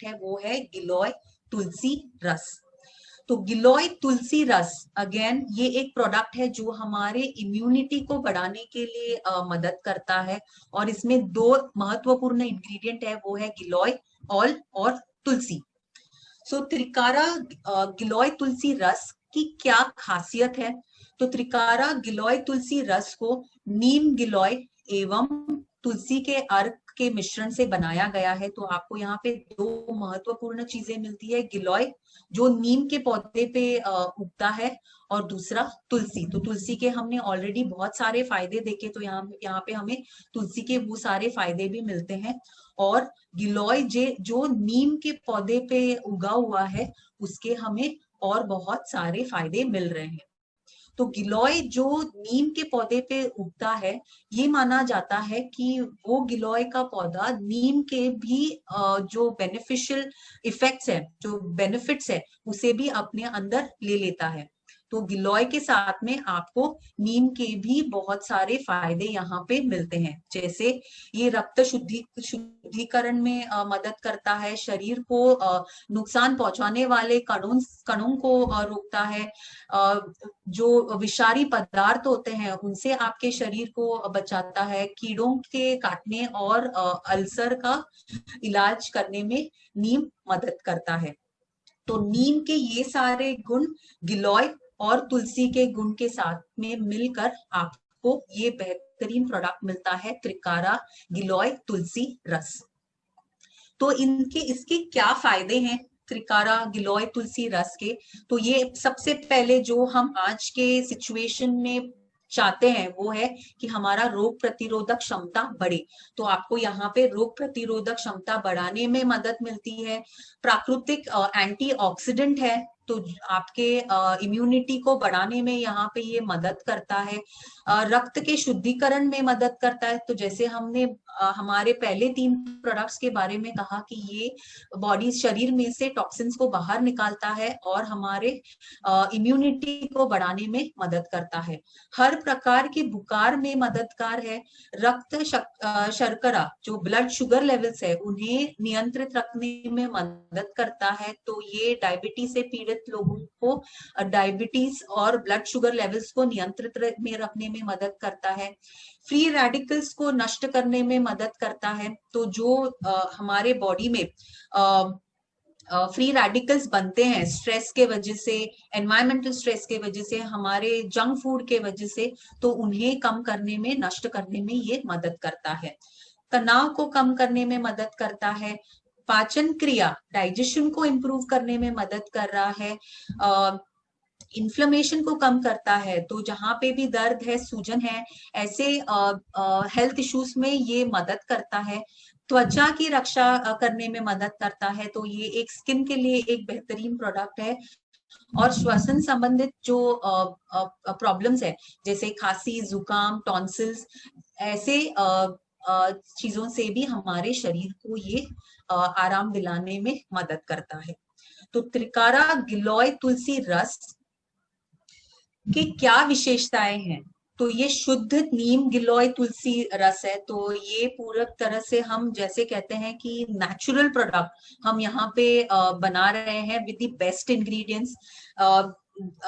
Product है वो है गिलोय तुलसी रस। तो गिलोय तुलसी रस अगेन ये एक प्रोडक्ट है जो हमारे इम्यूनिटी को बढ़ाने के लिए मदद करता है, और इसमें दो महत्वपूर्ण इंग्रेडिएंट है वो है गिलोय और तुलसी। सो त्रिकारा गिलोय तुलसी रस की क्या खासियत है? तो त्रिकारा गिलोय तुलसी रस को नीम गिलोय एवं तुलसी के अर्क के मिश्रण से बनाया गया है। तो आपको यहाँ पे दो महत्वपूर्ण चीजें मिलती है, गिलोय जो नीम के पौधे पे उगता है, और दूसरा तुलसी। तो तुलसी के हमने ऑलरेडी बहुत सारे फायदे देखे, तो यहाँ पे हमें तुलसी के वो सारे फायदे भी मिलते हैं। और गिलोय जो नीम के पौधे पे उगा हुआ है उसके हमें और बहुत सारे फायदे मिल रहे हैं। तो गिलोय जो नीम के पौधे पे उगता है, ये माना जाता है कि वो गिलोय का पौधा नीम के भी जो बेनिफिशियल इफेक्ट्स है, जो बेनिफिट्स है, उसे भी अपने अंदर ले लेता है। तो गिलोय के साथ में आपको नीम के भी बहुत सारे फायदे यहाँ पे मिलते हैं, जैसे ये रक्त शुद्धिकरण में मदद करता है, शरीर को नुकसान पहुंचाने वाले कणों को रोकता है, जो विषारी पदार्थ होते हैं उनसे आपके शरीर को बचाता है, कीड़ों के काटने और अल्सर का इलाज करने में नीम मदद करता है। तो नीम के ये सारे गुण गिलोय और तुलसी के गुण के साथ में मिलकर आपको ये बेहतरीन प्रोडक्ट मिलता है, त्रिकारा गिलोय तुलसी रस। तो इसके क्या फायदे हैं त्रिकारा गिलोय तुलसी रस के? तो ये सबसे पहले जो हम आज के सिचुएशन में चाहते हैं वो है कि हमारा रोग प्रतिरोधक क्षमता बढ़े। तो आपको यहाँ पे रोग प्रतिरोधक क्षमता बढ़ाने में मदद मिलती है। प्राकृतिक एंटीऑक्सीडेंट है, तो आपके इम्यूनिटी को बढ़ाने में यहाँ पे ये मदद करता है। रक्त के शुद्धिकरण में मदद करता है। तो जैसे हमने हमारे पहले 3 प्रोडक्ट्स के बारे में कहा कि ये बॉडी शरीर में से टॉक्सिन्स को बाहर निकालता है और हमारे इम्यूनिटी को बढ़ाने में मदद करता है। हर प्रकार के बुखार में मददगार है। रक्त शर्करा जो ब्लड शुगर लेवल्स है उन्हें नियंत्रित रखने में मदद करता है। तो ये डायबिटीज से पीड़ित लोगों को डायबिटीज और ब्लड शुगर लेवल्स को नियंत्रित में रखने में मदद करता है। फ्री रेडिकल्स को नष्ट करने में मदद करता है। तो जो हमारे बॉडी में फ्री रेडिकल्स बनते हैं स्ट्रेस के वजह से, एनवायरमेंटल स्ट्रेस के वजह से, हमारे जंक फूड के वजह से, तो उन्हें कम करने में, नष्ट करने में ये मदद करता है। तनाव को कम करने में मदद करता है। पाचन क्रिया, डाइजेशन को इम्प्रूव करने में मदद कर रहा है। इन्फ्लेमेशन को कम करता है। तो जहां पे भी दर्द है, सूजन है, ऐसे हेल्थ इश्यूज में ये मदद करता है। त्वचा की रक्षा करने में मदद करता है। तो ये एक स्किन के लिए एक बेहतरीन प्रोडक्ट है। और श्वसन संबंधित जो प्रॉब्लम्स है, जैसे खांसी, जुकाम, टॉन्सिल्स, ऐसे चीजों से भी हमारे शरीर को ये आराम दिलाने में मदद करता है। तो त्रिकारा गिलोय तुलसी रस की क्या विशेषताएं हैं? तो ये शुद्ध नीम गिलोय तुलसी रस है। तो ये पूरी तरह से हम जैसे कहते हैं कि नेचुरल प्रोडक्ट हम यहाँ पे बना रहे हैं विद द बेस्ट इंग्रेडिएंट्स।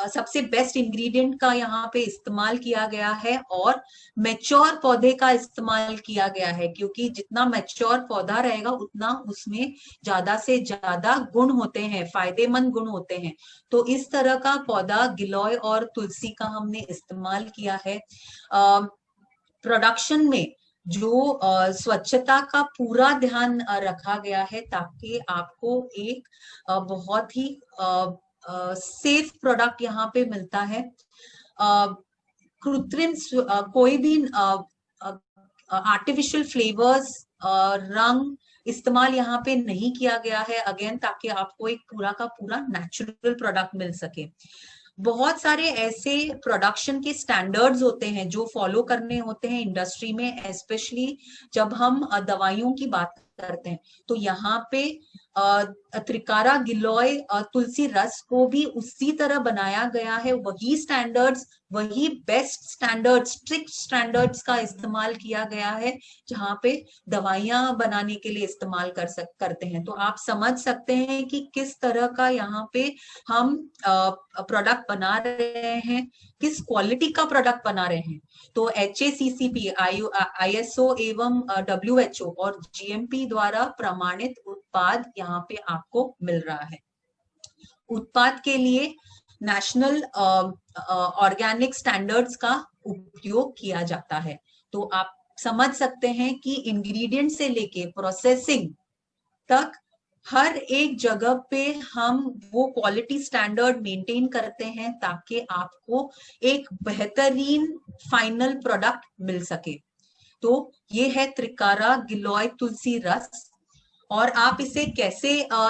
सबसे बेस्ट इंग्रेडिएंट का यहाँ पे इस्तेमाल किया गया है, और मैच्योर पौधे का इस्तेमाल किया गया है, क्योंकि जितना मैच्योर पौधा रहेगा उतना उसमें ज्यादा से ज्यादा गुण होते हैं, फायदेमंद गुण होते हैं। तो इस तरह का पौधा गिलोय और तुलसी का हमने इस्तेमाल किया है। प्रोडक्शन में जो स्वच्छता का पूरा ध्यान रखा गया है, ताकि आपको एक बहुत ही सेफ प्रोडक्ट यहाँ पे मिलता है। कृत्रिम कोई भी आर्टिफिशियल फ्लेवर्स, रंग इस्तेमाल यहाँ पे नहीं किया गया है, अगेन ताकि आपको एक पूरा का पूरा नेचुरल प्रोडक्ट मिल सके। बहुत सारे ऐसे प्रोडक्शन के स्टैंडर्ड्स होते हैं जो फॉलो करने होते हैं इंडस्ट्री में, स्पेशली जब हम दवाइयों की बात करते हैं। तो यहाँ पे त्रिकारा गिलोय तुलसी रस को भी उसी तरह बनाया गया है, वही स्टैंडर्ड्स, वही बेस्ट स्टैंडर्ड्स, स्ट्रिक्ट स्टैंडर्ड्स का इस्तेमाल किया गया है, जहाँ पे दवाइयां बनाने के लिए इस्तेमाल करते हैं। तो आप समझ सकते हैं कि किस तरह का यहाँ पे हम प्रोडक्ट बना रहे हैं, किस क्वालिटी का प्रोडक्ट बना रहे हैं। तो HACCP, ISO एवं WHO और GMP द्वारा प्रमाणित उत्पाद यहाँ पे आपको मिल रहा है। उत्पाद के लिए नेशनल ऑर्गेनिक स्टैंडर्ड्स का उपयोग किया जाता है। तो आप समझ सकते हैं कि इंग्रेडिएंट से लेके प्रोसेसिंग तक हर एक जगह पे हम वो क्वालिटी स्टैंडर्ड मेंटेन करते हैं, ताकि आपको एक बेहतरीन फाइनल प्रोडक्ट मिल सके। तो ये है त्रिकारा गिलोय तुलसी रस। और आप इसे कैसे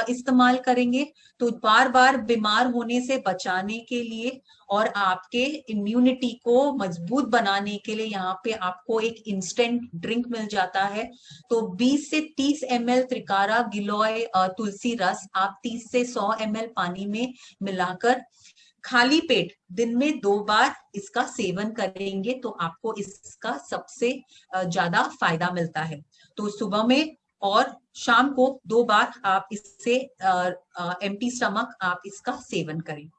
इस्तेमाल करेंगे, तो बार बार बीमार होने से बचाने के लिए और आपके इम्यूनिटी को मजबूत बनाने के लिए यहाँ पे आपको एक इंस्टेंट ड्रिंक मिल जाता है। तो 20 से 30 ml त्रिकारा गिलोय तुलसी रस आप 30 से 100 ml पानी में मिलाकर खाली पेट दिन में 2 बार इसका सेवन करेंगे, तो आपको इसका सबसे ज्यादा फायदा मिलता है। तो सुबह में और शाम को 2 बार आप इससे एम्प्टी स्टमक आप इसका सेवन करें।